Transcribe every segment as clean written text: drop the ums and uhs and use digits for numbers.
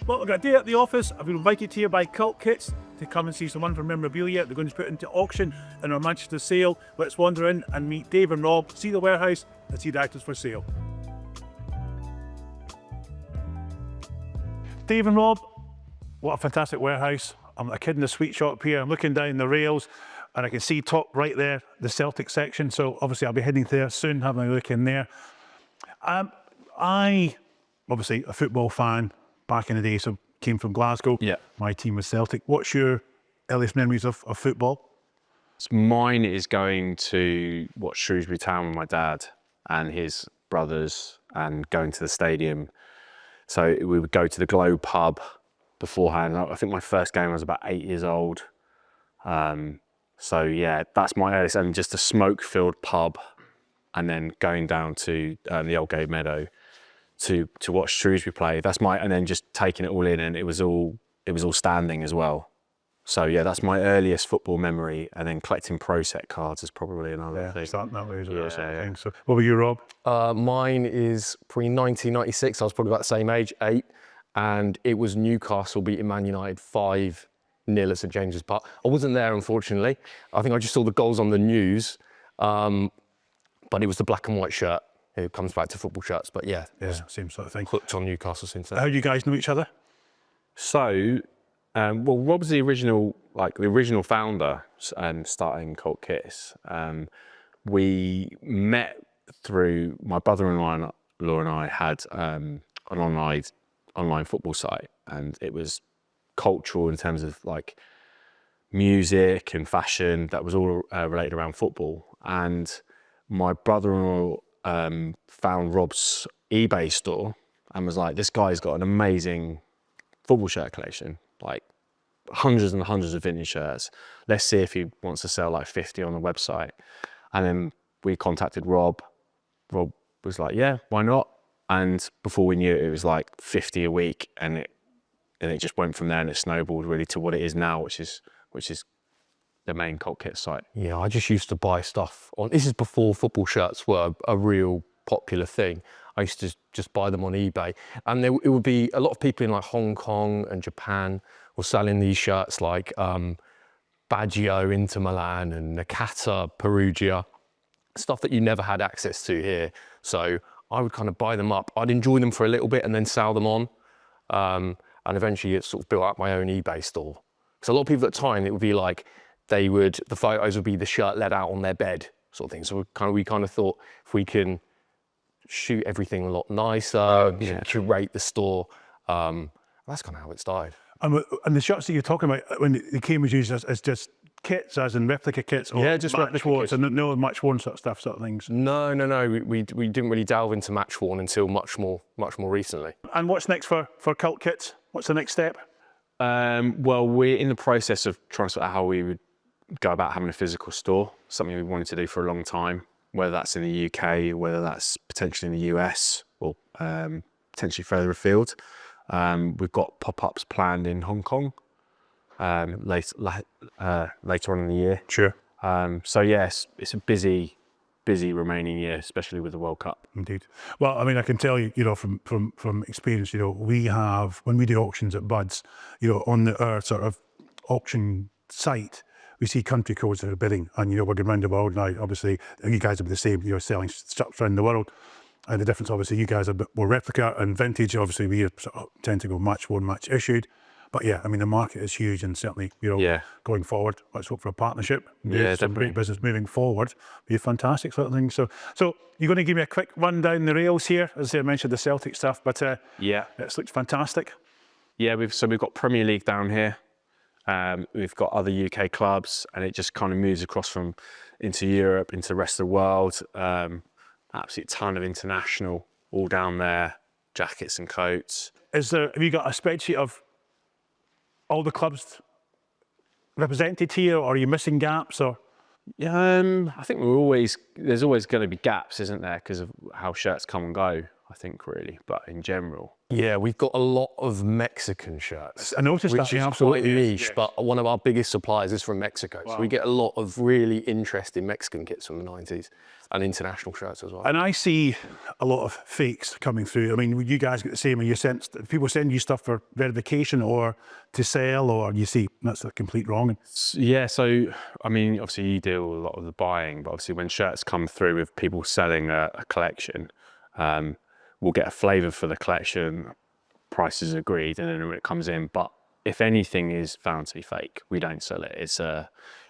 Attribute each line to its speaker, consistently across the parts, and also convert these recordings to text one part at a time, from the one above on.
Speaker 1: Well, we've got a day at the office. I've been invited here by Cult Kits to come and see some one for memorabilia. They're going to put it into auction in our Manchester sale. Let's wander in and meet Dave and Rob, see the warehouse and see the items for sale. Dave and Rob, what a fantastic warehouse. I'm a kid in the sweet shop here. I'm looking down the rails and I can see top right there, the Celtic section. So obviously I'll be heading there soon, having a look in there. I, obviously a football fan back in the day, so came from Glasgow.
Speaker 2: Yeah.
Speaker 1: My team was Celtic. What's your earliest memories of football?
Speaker 2: So mine is going to watch Shrewsbury Town with my dad and his brothers and going to the stadium. So we would go to the Globe pub beforehand. I think my first game I was about 8 years old. So yeah, that's my earliest, and just a smoke-filled pub, and then going down to the Old Gate Meadow to watch Shrewsbury play. That's my, and then just taking it all in, and it was all standing as well. So yeah, that's my earliest football memory, and then collecting Pro Set cards is probably another thing.
Speaker 1: Starting that way as well.
Speaker 2: Yeah.
Speaker 1: So what about you, Rob?
Speaker 3: Mine is pre-1996. I was probably about the same age, 8, and it was Newcastle beating Man United 5-0 at St James's Park. I wasn't there, unfortunately. I think I just saw the goals on the news, but it was the black and white shirt. It comes back to football shirts, but yeah,
Speaker 1: Same sort of thing.
Speaker 3: hooked on Newcastle since then.
Speaker 1: How do you guys know each other?
Speaker 2: So, well, Rob's the original founder and starting Cult Kits. We met through my brother-in-law and I had an online football site, and it was cultural in terms of like music and fashion that was all related around football. And my brother-in-law found Rob's eBay store and was like, this guy's got an amazing football shirt collection, like hundreds and hundreds of vintage shirts. Let's see if he wants to sell like 50 on the website. And then we contacted Rob. Rob was like, yeah, why not? And before we knew it, it was like 50 a week, and it just went from there, and it snowballed really to what it is now, which is the main Cult Kit site.
Speaker 3: Yeah, I just used to buy stuff on, this is before football shirts were a real popular thing. I used to just buy them on eBay, and it would be a lot of people in like Hong Kong and Japan were selling these shirts like Baggio Inter Milan and Nakata Perugia, stuff that you never had access to here. So I would kind of buy them up. I'd enjoy them for a little bit and then sell them on. And eventually it sort of built up my own eBay store. So a lot of people at the time, it would be like, the photos would be the shirt let out on their bed sort of thing. So we kind of thought if we can shoot everything a lot nicer, curate the store, that's kind of how it started.
Speaker 1: And the shirts that you're talking about, when they came as used as just kits, as in replica kits, or
Speaker 3: Yeah, just replica
Speaker 1: match-worn,
Speaker 3: kits.
Speaker 1: so no match-worn sort of things.
Speaker 3: No. We didn't really delve into match worn until much more recently.
Speaker 1: And what's next for Cult Kits? What's the next step?
Speaker 2: Well, we're in the process of trying to sort out how we would go about having a physical store, something we wanted to do for a long time, whether that's in the UK, whether that's potentially in the US, or potentially further afield. We've got pop-ups planned in Hong Kong later on in the year.
Speaker 1: Sure.
Speaker 2: So yes, it's a busy remaining year, especially with the World Cup.
Speaker 1: Indeed. Well, I mean, I can tell you, from experience, we have, when we do auctions at Buds, on our sort of auction site, we see country codes that are bidding, and we're going around the world now. Obviously, you guys are the same. You're selling stuff around the world, and the difference, obviously, you guys are a bit more replica and vintage. Obviously, we sort of tend to go match worn, match issued. But yeah, I mean, the market is huge, and certainly, going forward, let's hope for a partnership.
Speaker 2: Yeah,
Speaker 1: some
Speaker 2: definitely.
Speaker 1: great business moving forward. Be a fantastic sort of thing. So you're going to give me a quick run down the rails here. As I say, I mentioned the Celtic stuff, but
Speaker 2: Yeah.
Speaker 1: it looks fantastic.
Speaker 2: Yeah, we've got Premier League down here. We've got other UK clubs, and it just kind of moves across into Europe, into the rest of the world. Absolute ton of international all down there, jackets and coats.
Speaker 1: Have you got a spreadsheet of all the clubs represented here, or are you missing gaps? Or
Speaker 2: I think there's always going to be gaps, isn't there, because of how shirts come and go. I think, really. But in general,
Speaker 3: Yeah, we've got a lot of Mexican shirts.
Speaker 1: I noticed
Speaker 3: which
Speaker 1: that, yeah,
Speaker 3: is
Speaker 1: absolutely.
Speaker 3: quite niche,
Speaker 1: Yes.
Speaker 3: but one of our biggest suppliers is from Mexico. So we get a lot of really interesting Mexican kits from the 90s and international shirts as well.
Speaker 1: And I see a lot of fakes coming through. I mean, you guys get the same, and you send people send you stuff for verification or to sell, or you see that's a complete wrong.
Speaker 2: yeah. So I mean, obviously you deal with a lot of the buying, but obviously when shirts come through with people selling a collection, we'll get a flavour for the collection, prices agreed, and then when it comes in. But if anything is found to be fake, we don't sell it. It's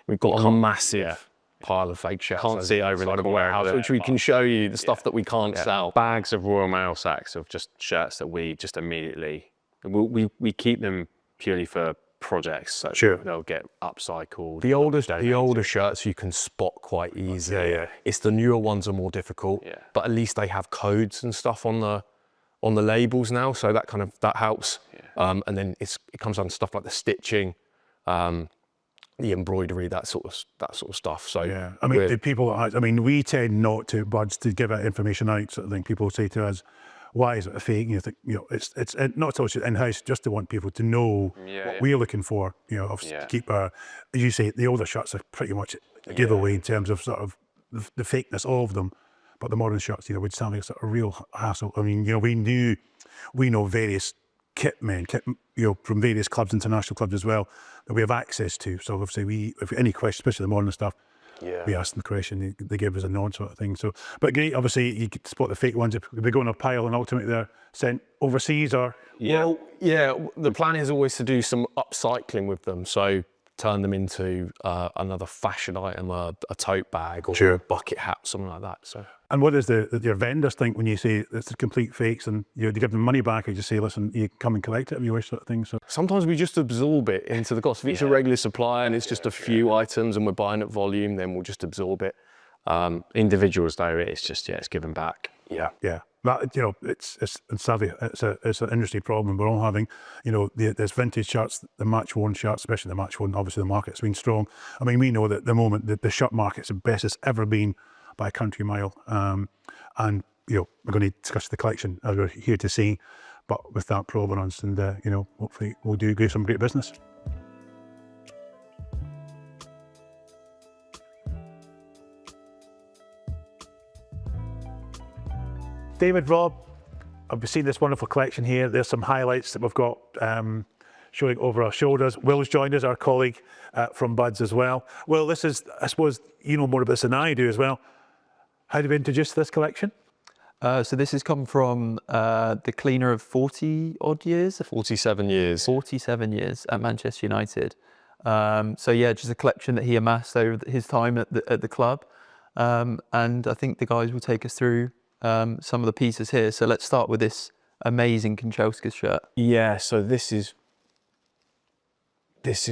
Speaker 2: we've got a massive
Speaker 3: pile of fake shirts.
Speaker 2: Can't see over
Speaker 3: inside
Speaker 2: the
Speaker 3: of a warehouse, which we can show you the stuff that we can't sell.
Speaker 2: bags of Royal Mail sacks of just shirts that we just immediately we keep them purely for projects, so
Speaker 1: Sure.
Speaker 2: they'll get upcycled.
Speaker 3: The older shirts you can spot quite easily.
Speaker 2: Yeah.
Speaker 3: It's the newer ones are more difficult,
Speaker 2: Yeah.
Speaker 3: but at least they have codes and stuff on the labels now, so that helps. And then it comes down to stuff like the stitching, the embroidery, that sort of stuff. So
Speaker 1: Yeah, I mean, the people. I mean, we tend not to Buds to give that information out. Sort of thing. People say to us, "Why is it a fake?" You think, it's not so much in-house, just to want people to know what we're looking for. To keep our, as you say, the older shirts are pretty much a giveaway in terms of sort of the fakeness of them. But the modern shirts, would sound like a sort of real hassle. I mean, we know various kit men, from various clubs, international clubs as well, that we have access to. So obviously if any questions, especially the modern stuff, we ask them the question, they give us a nod sort of thing. So, but great, obviously you can spot the fake ones if they go in a pile and ultimately they're sent overseas or...
Speaker 3: Well, yeah, the plan is always to do some upcycling with them. So turn them into another fashion item, a tote bag or a bucket hat, something like that. So.
Speaker 1: And what does your vendors think when you say it's a complete fakes, and you give them money back, or you just say, listen, you come and collect it if you wish, sort of thing? So
Speaker 3: sometimes we just absorb it into the cost. If it's a regular supplier and it's just a few items and we're buying at volume, then we'll just absorb it.
Speaker 2: Individuals though, it's given back.
Speaker 1: Yeah. That, it's sadly it's an industry problem we're all having. There's vintage shirts, the match worn shirts, especially the match worn. Obviously, the market's been strong. I mean, we know that at the moment the shirt market's the best it's ever been by a country mile. And we're going to discuss the collection as we're here to see, but with that provenance, and hopefully we'll do some great business. David, Rob, I've seen this wonderful collection here. There's some highlights that we've got showing over our shoulders. Will's joined us, our colleague from Buds as well. Will, this is, I suppose, you know more about this than I do as well. How do we introduce this collection?
Speaker 4: So this has come from the cleaner of 40 odd years.
Speaker 3: 47 years.
Speaker 4: 47 years at Manchester United. So yeah, just a collection that he amassed over his time at the club. And I think the guys will take us through some of the pieces here. So let's start with this amazing Kanchelskis shirt.
Speaker 2: Yeah, so this is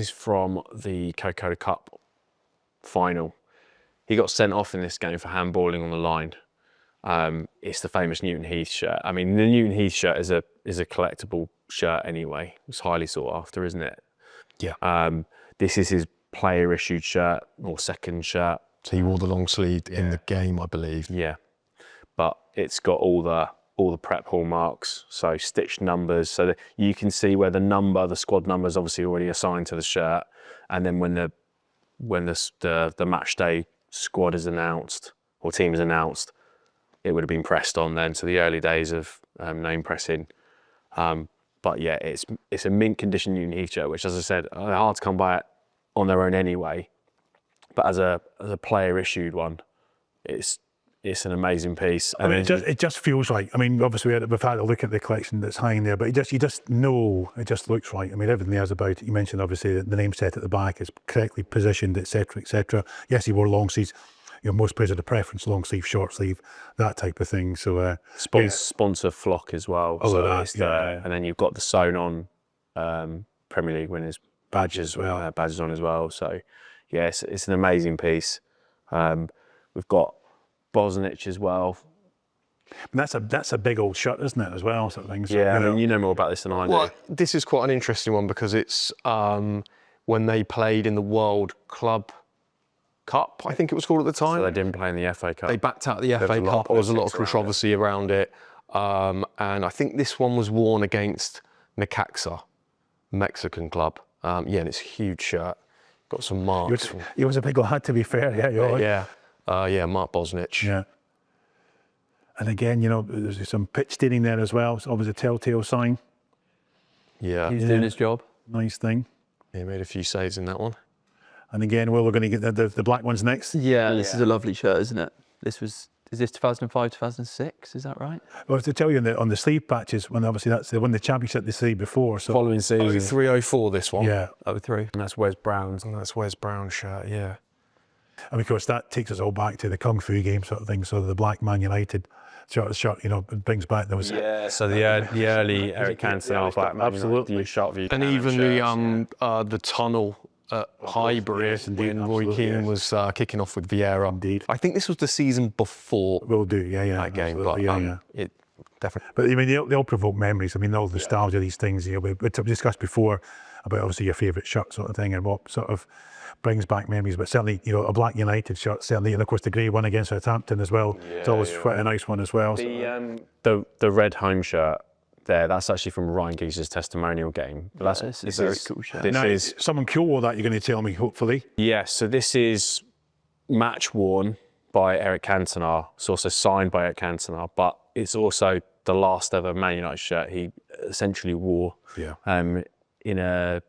Speaker 2: from the Coca-Cola Cup final. He got sent off in this game for handballing on the line. It's the famous Newton Heath shirt. I mean, the Newton Heath shirt is a collectible shirt anyway. It's highly sought after, isn't it?
Speaker 3: Yeah.
Speaker 2: This is his player issued shirt or second shirt.
Speaker 3: So he wore the long sleeve in the game, I believe.
Speaker 2: Yeah, but it's got all the prep hallmarks, so stitched numbers, so that you can see where the squad number is obviously already assigned to the shirt, and then when the match day squad is announced or team is announced, it would have been pressed on then. So the early days of name pressing. But yeah, it's a mint condition Newton Heath shirt, which, as I said, are hard to come by it on their own anyway. But as a player issued one, it's an amazing piece.
Speaker 1: I mean, it just feels right. I mean, obviously we've had a look at the collection that's hanging there, but you just know it just looks right. I mean, everything there's about it. You mentioned obviously the name set at the back is correctly positioned, etc., etc. Yes, he wore long sleeves. Most players have a preference, long sleeve, short sleeve, that type of thing. So
Speaker 2: sponsor flock as well. And then you've got the sewn on Premier League winners badges on as well. So yes, it's an amazing piece. We've got Bosnich as well.
Speaker 1: And that's a big old shirt, isn't it, as well, sort of thing. So,
Speaker 2: yeah, I mean, you know more about this than I do.
Speaker 3: Well, this is quite an interesting one because it's when they played in the World Club Cup, I think it was called at the time.
Speaker 2: So they didn't play in the FA Cup.
Speaker 3: They backed out the FA Cup. There was a lot of controversy around it. And I think this one was worn against Necaxa, Mexican club. And it's a huge shirt. Got some marks.
Speaker 1: He was a big lad, to be fair.
Speaker 3: Yeah, Mark Bosnich.
Speaker 1: Yeah. And again, there's some pitch staining there as well. It's always a telltale sign.
Speaker 3: Yeah.
Speaker 4: He's doing his job.
Speaker 1: Nice thing.
Speaker 3: He made a few saves in that one.
Speaker 1: And again, we're going to get the black ones next.
Speaker 4: Yeah, this is a lovely shirt, isn't it? Is this 2005, 2006? Is that right?
Speaker 1: Well, to tell you on the sleeve patches, when obviously they won the championship the sleeve before. So
Speaker 2: Following season.
Speaker 3: 0304 this one.
Speaker 1: yeah,
Speaker 4: 03.
Speaker 2: And that's Wes Brown's.
Speaker 3: And that's Wes Brown's shirt, yeah.
Speaker 1: and of course that takes us all back to the Kung Fu game sort of thing. So the black Man United shirt, it brings back those.
Speaker 2: Yeah, so the early Eric Cantona Black Man United sharp view.
Speaker 3: And even the tunnel at Highbury when Roy Keane was kicking off with Vieira.
Speaker 1: Indeed.
Speaker 3: I think this was the season before
Speaker 1: Will do, yeah,
Speaker 3: that game, but
Speaker 1: absolutely,
Speaker 3: it definitely.
Speaker 1: But I mean, they all provoke memories. I mean, all the nostalgia, these things. We discussed before about obviously your favourite shirt sort of thing and what sort of brings back memories. But certainly, a Black United shirt, certainly, and of course the grey one against Southampton as well. It's always quite a nice one as well.
Speaker 2: The red home shirt there, that's actually from Ryan Giggs' testimonial game. But
Speaker 4: This is a very cool shirt.
Speaker 2: This
Speaker 1: Now,
Speaker 2: is
Speaker 1: someone cool wore that, you're going to tell me, hopefully.
Speaker 2: yes. So this is match worn by Eric Cantona. It's also signed by Eric Cantona, but it's also the last ever Man United shirt he essentially wore.
Speaker 1: Yeah.
Speaker 2: In a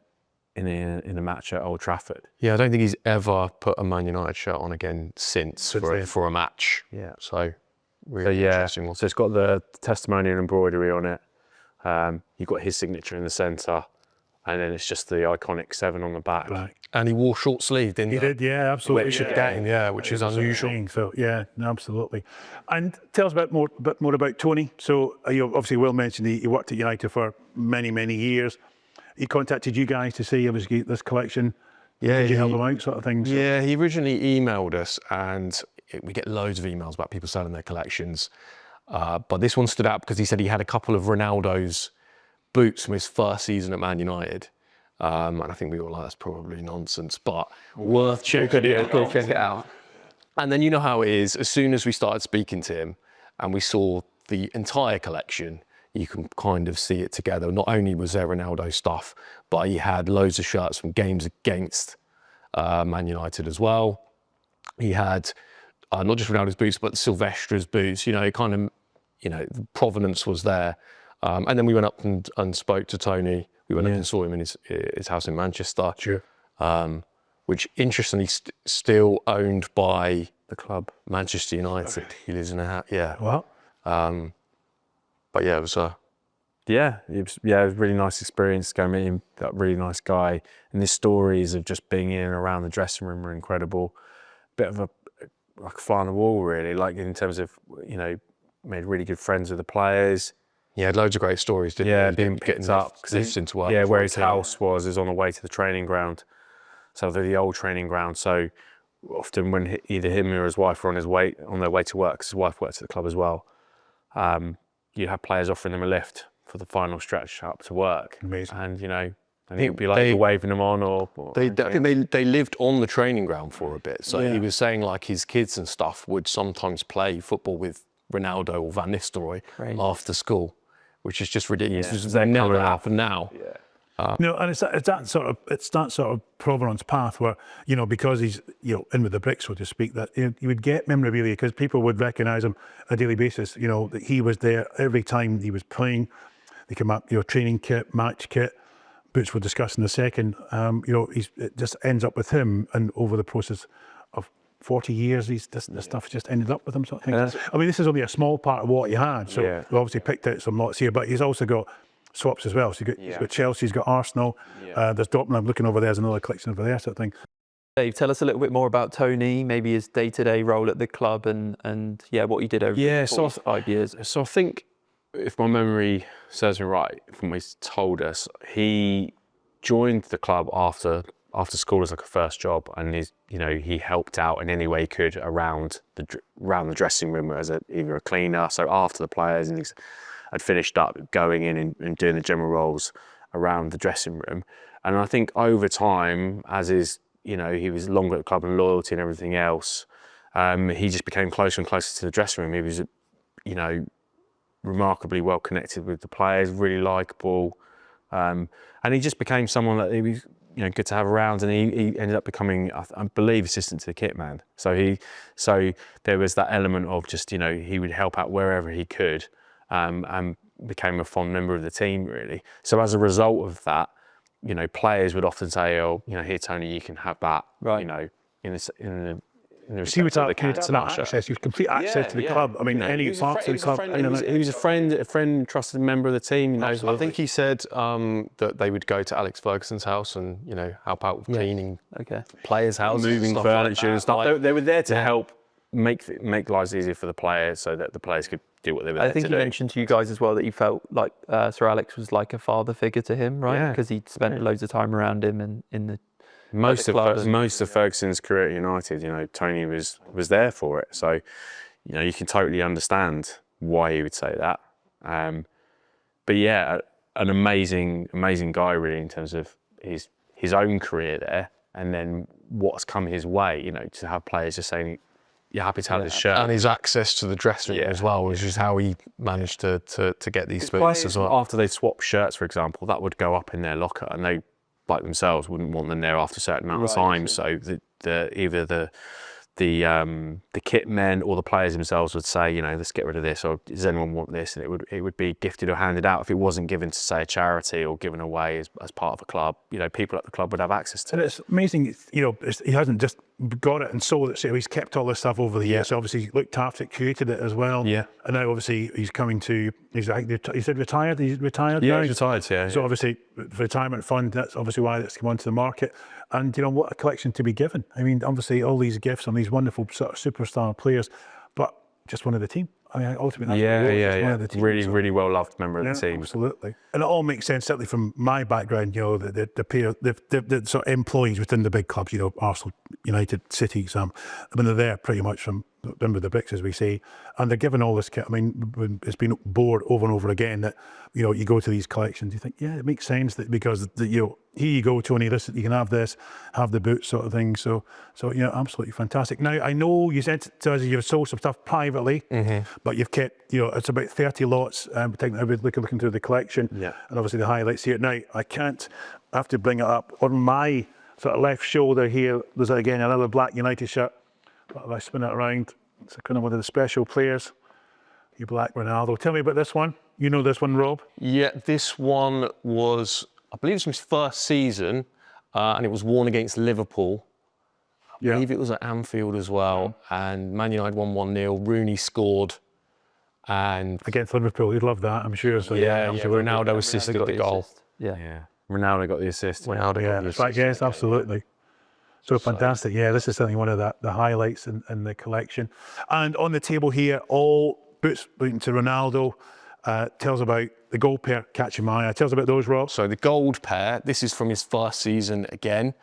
Speaker 2: match at Old Trafford.
Speaker 3: Yeah, I don't think he's ever put a Man United shirt on again since
Speaker 1: then.
Speaker 3: for a match.
Speaker 2: Yeah.
Speaker 3: So really
Speaker 2: So
Speaker 3: interesting one.
Speaker 2: so it's got the testimonial embroidery on it. You've got his signature in the centre, and then it's just the iconic 7 on the back.
Speaker 1: Black.
Speaker 3: And he wore short sleeve, didn't he?
Speaker 1: He did, yeah, absolutely.
Speaker 3: Which again, which is unusual.
Speaker 1: So yeah, absolutely. And tell us a bit more about Tony. So you obviously Will mentioned he worked at United for many years. He contacted you guys to say obviously this collection.
Speaker 3: Yeah,
Speaker 1: Did you help him out, sort of thing? So.
Speaker 3: Yeah, he originally emailed us, and we get loads of emails about people selling their collections. But this one stood out because he said he had a couple of Ronaldo's boots from his first season at Man United. And I think we were like, that's probably nonsense, but worth checking it out. And then you know how it is, as soon as we started speaking to him and we saw the entire collection, you can kind of see it together. Not only was there Ronaldo stuff, but he had loads of shirts from games against Man United as well. He had not just Ronaldo's boots, but Silvestra's boots. The provenance was there. And then we went up and spoke to Tony. We went up and saw him in his house in Manchester.
Speaker 1: Sure.
Speaker 3: Which interestingly still owned by
Speaker 2: The club.
Speaker 3: Manchester United. He lives in a house. Yeah.
Speaker 1: Well,
Speaker 3: But yeah, it was
Speaker 2: It was a really nice experience going meet him, that really nice guy. And his stories of just being in and around the dressing room were incredible. Bit of a fly on the wall, really, like in terms of, made really good friends with the players.
Speaker 3: he had loads of great stories, didn't he?
Speaker 2: Being picked up.
Speaker 3: Lifts into work.
Speaker 2: Yeah, where his house was is on the way to the training ground. So the old training ground. So often when either him or his wife were on their way to work, 'cause his wife worked at the club as well, you have players offering them a lift for the final stretch up to work.
Speaker 1: Amazing.
Speaker 2: And I think it'd be like waving them on or
Speaker 3: I think they lived on the training ground for a bit. So
Speaker 1: Yeah.
Speaker 3: he was saying like his kids and stuff would sometimes play football with Ronaldo or Van Nistelrooy after school, which is just ridiculous.
Speaker 2: Yeah.
Speaker 3: This would never happen now.
Speaker 1: and it's that sort of provenance path where because he's in with the bricks, so to speak, that you would get memorabilia because people would recognise him on a daily basis. That he was there every time he was playing. They come up, training kit, match kit, boots we'll discuss in a second. It just ends up with him, and over the process of 40 years, the stuff just ended up with him. Sort of thing. I mean, this is only a small part of what he had. So we obviously picked out some lots here, but he's also got swaps as well. So he's got Chelsea, he's got Arsenal. There's Dortmund. I'm looking over there. There's another collection over there, sort of thing.
Speaker 4: Dave, tell us a little bit more about Tony, maybe his day-to-day role at the club and what he did over the 5 years.
Speaker 2: So I think, if my memory serves me right, from what he's told us, he joined the club after school as like a first job, and he helped out in any way he could around the dressing room as either a cleaner, so after the players, and he's had finished up going in and doing the general roles around the dressing room. And I think over time, as he was longer at the club and loyalty and everything else, he just became closer and closer to the dressing room. He was, remarkably well connected with the players, really likable, and he just became someone that he was, you know, good to have around, and he ended up becoming, I believe, assistant to the kit man. So there was that element of just, you know, he would help out wherever he could, and became a fond member of the team, really. So as a result of that, you know, players would often say, "Oh, you know, here, Tony, you can have that."
Speaker 4: Right.
Speaker 2: You know, in the
Speaker 1: See, with
Speaker 2: respect of the
Speaker 1: that
Speaker 2: Cantona
Speaker 1: access, you have complete access to the club. I mean,
Speaker 2: You know,
Speaker 1: any parts of the club.
Speaker 2: He was a friend, trusted member of the team. You know,
Speaker 3: I think he said that they would go to Alex Ferguson's house and, you know, help out with cleaning
Speaker 4: Okay.
Speaker 3: players' houses,
Speaker 2: moving
Speaker 3: stuff
Speaker 2: furniture
Speaker 3: like
Speaker 2: and
Speaker 3: that.
Speaker 2: stuff.
Speaker 3: Like,
Speaker 2: They were there to help make lives easier for the players, so that the players could do what they were there
Speaker 4: I think
Speaker 2: to
Speaker 4: he
Speaker 2: do.
Speaker 4: mentioned to you guys as well that you felt like Sir Alex was like a father figure to him, right?
Speaker 2: Yeah.
Speaker 4: Because he'd spent loads of time around him and in the
Speaker 2: Most
Speaker 4: club
Speaker 2: of
Speaker 4: and-
Speaker 2: most of Ferguson's career at United, you know, Tony was there for it. So, you know, you can totally understand why he would say that. But yeah, an amazing guy, really, in terms of his own career there, and then what's come his way. You know, to have players just saying, "You're happy to have this shirt."
Speaker 3: and his access to the dressing room as well, which is how he managed to get these boots as well.
Speaker 2: After they swap shirts, for example, that would go up in their locker, and they, like themselves, wouldn't want them there after a certain amount of time. So either the kit men or the players themselves would say, you know, let's get rid of this, or does anyone want this? And it would be gifted or handed out. If it wasn't given to, say, a charity or given away as part of a club, you know, people at the club would have access to
Speaker 1: And
Speaker 2: it.
Speaker 1: it's amazing, you know, he hasn't just got it and sold it. So he's kept all this stuff over the years. So obviously, looked after it, created it as well.
Speaker 2: Yeah.
Speaker 1: And now obviously he's coming to. He said retired. He's retired
Speaker 2: Yeah,
Speaker 1: now.
Speaker 2: he's retired. Yeah.
Speaker 1: So obviously, for retirement fund, that's obviously why it's come onto the market. And you know what a collection to be given. I mean, obviously all these gifts on these wonderful sort of superstar players, but just one of the team. I mean, ultimately, that's what it was, just one of the team.
Speaker 2: Really,
Speaker 1: So-
Speaker 2: really well loved member of the team.
Speaker 1: Absolutely. And it all makes sense, certainly from my background, you know, the sort of employees within the big clubs, you know, Arsenal, United, City, I mean, they're there pretty much from under the bricks, as we say, and they're given all this kit. I mean, it's been bored over and over again that, you know, you go to these collections, you think, yeah, it makes sense that because, you know, here you go, Tony, this, you can have this, have the boots sort of thing. So yeah, absolutely fantastic. Now, I know you said to us you've sold some stuff privately, but you've kept, you know, it's about 30 lots, looking through the collection, and obviously the highlights here. Now, I have to bring it up. On my sort of left shoulder here, there's again another black United shirt. But if I spin it around, it's kind of one of the special players. Your black Ronaldo. Tell me about this one. You know this one, Rob?
Speaker 3: Yeah, this one was, I believe it was from his first season, and it was worn against Liverpool. I believe it was at Anfield as well, and Man United won 1-0. Rooney scored, and
Speaker 1: Against Liverpool, you'd love that, I'm sure. So
Speaker 3: Ronaldo assisted the goal.
Speaker 4: assist. Yeah.
Speaker 2: Yeah. Ronaldo got the assist.
Speaker 3: Ronaldo
Speaker 1: Yeah,
Speaker 3: got the
Speaker 1: that's right.
Speaker 3: assist.
Speaker 1: Yes, absolutely. So fantastic. Yeah, this is certainly one of the highlights in the collection. And on the table here, all boots leading to Ronaldo. Tells about the gold pair catching my eye. Tells about those, Rob.
Speaker 3: So the gold pair, this is from his first season again.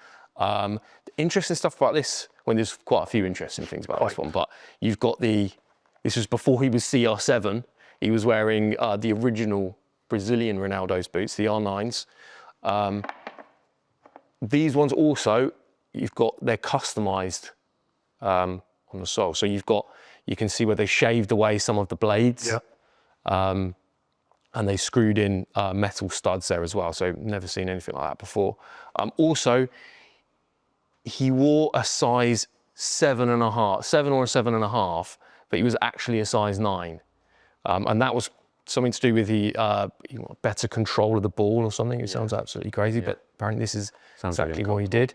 Speaker 3: Interesting stuff about this, there's quite a few interesting things about this one, but you've got this was before he was CR7. He was wearing the original Brazilian Ronaldo's boots, the R9s. These ones also, they're customised on the sole. So you can see where they shaved away some of the blades.
Speaker 1: Yeah.
Speaker 3: And they screwed in metal studs there as well. So never seen anything like that before. Also, he wore a size 7 or a 7.5, but he was actually a size 9. And that was something to do with the better control of the ball or something. It sounds absolutely crazy, but apparently this is exactly what he did.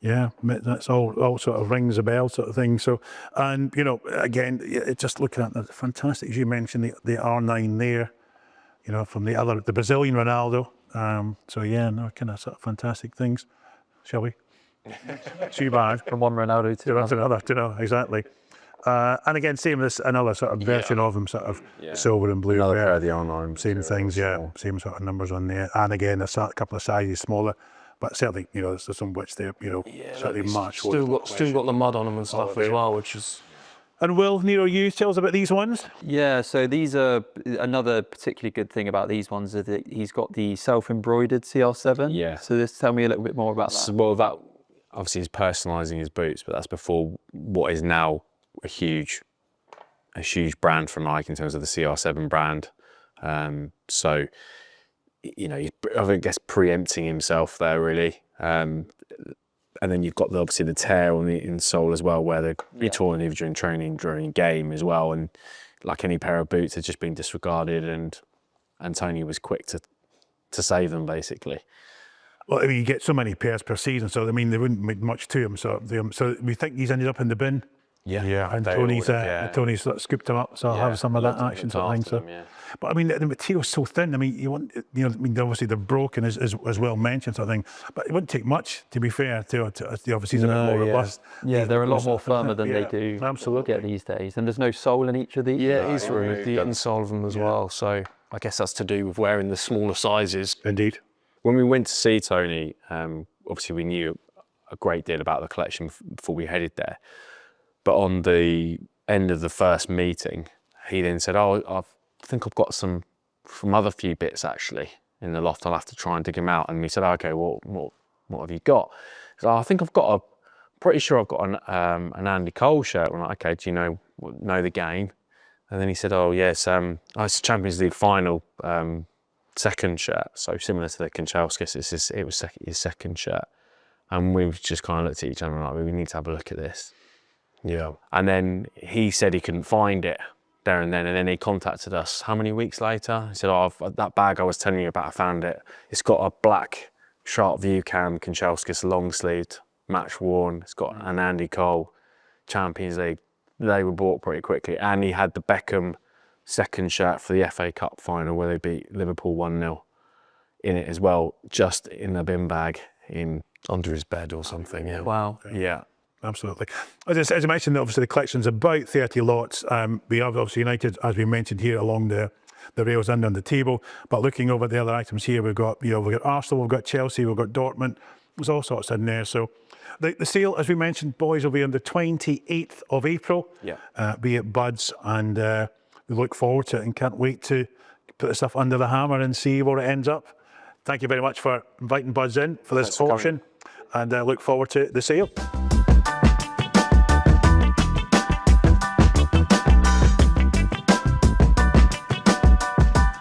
Speaker 1: Yeah, that's all sort of rings a bell sort of thing. So, and you know, again, just looking at that, fantastic. As you mentioned, the R9 there, you know, from the Brazilian Ronaldo. So yeah, no, kind of sort of fantastic things. Shall we? Too bad.
Speaker 4: From one Ronaldo to
Speaker 1: That's another, you know, exactly. And again, same as another sort of version of him, sort of silver and blue.
Speaker 2: Another pair of the R9.
Speaker 1: Same things, yeah. Same sort of numbers on there. And again, a couple of sizes smaller. But certainly, you know, there's some which they're, you know, certainly much.
Speaker 3: Still got the mud on them and stuff as well, which is.
Speaker 1: And Will, Nero, you tell us about these ones?
Speaker 4: Yeah, so these are another particularly good thing about these ones is that he's got the self-embroidered CR7.
Speaker 2: Yeah.
Speaker 4: So tell me a little bit more about that.
Speaker 2: Well, that obviously is personalising his boots, but that's before what is now a huge brand from Nike in terms of the CR7 brand. So, you know, I guess preempting himself there really. And then you've got obviously the tear on the insole as well, where you're torn either during training, during game as well. And like any pair of boots, had just been disregarded, and Tony was quick to save them basically.
Speaker 1: Well, I mean, you get so many pairs per season, so I mean, they wouldn't make much to him. So we think he's ended up in the bin.
Speaker 3: Yeah.
Speaker 1: And
Speaker 2: they
Speaker 1: Tony's
Speaker 2: all would, yeah.
Speaker 1: Tony's sort of scooped him up, so I'll have some of that
Speaker 2: Looked
Speaker 1: action sort of thing.
Speaker 2: after
Speaker 1: So,
Speaker 2: them, yeah.
Speaker 1: but I mean, the material's so thin. I mean, you want, you know, I mean, obviously they're broken as well mentioned sort of thing, but it wouldn't take much, to be fair, to obviously he's a bit more robust.
Speaker 4: Yeah, they're a lot more firmer than they do
Speaker 1: Absolutely.
Speaker 4: get these days, and there's no sole in each of these.
Speaker 3: Yeah, he's removed the insole of them as well. So I guess that's to do with wearing the smaller sizes.
Speaker 1: Indeed.
Speaker 2: When we went to see Tony, obviously we knew a great deal about the collection before we headed there. But on the end of the first meeting, he then said, "Oh, I think I've got some other few bits actually in the loft. I'll have to try and dig them out." And we said, "Okay, well, what have you got?" So I think pretty sure I've got an Andy Cole shirt. We're like, "Okay, do you know the game?" And then he said, "Oh yes, it's Champions League final second shirt, so similar to the Kanchelskis. It was his second shirt." And we just kind of looked at each other and like, "We need to have a look at this."
Speaker 3: Yeah.
Speaker 2: And then he said he couldn't find it there and then he contacted us how many weeks later? He said, "Oh, that bag I was telling you about, I found it. It's got a black sharp view cam Kanchelskis long sleeved, match worn. It's got an Andy Cole Champions League." They were bought pretty quickly, and he had the Beckham second shirt for the FA Cup final where they beat Liverpool 1-0 in it as well, just in a bin bag
Speaker 3: Under his bed or something, yeah.
Speaker 4: Wow.
Speaker 2: Yeah.
Speaker 1: Absolutely. As I mentioned, obviously the collection's about 30 lots. We have obviously United, as we mentioned here, along the rails and on the table. But looking over the other items here, we've got Arsenal, we've got Chelsea, we've got Dortmund. There's all sorts in there. So the sale, as we mentioned, boys, will be on the 28th of April.
Speaker 2: Yeah.
Speaker 1: Be at Bud's, and we look forward to it and can't wait to put the stuff under the hammer and see where it ends up. Thank you very much for inviting Bud's in for this
Speaker 2: Thanks for
Speaker 1: auction, and look forward to the sale.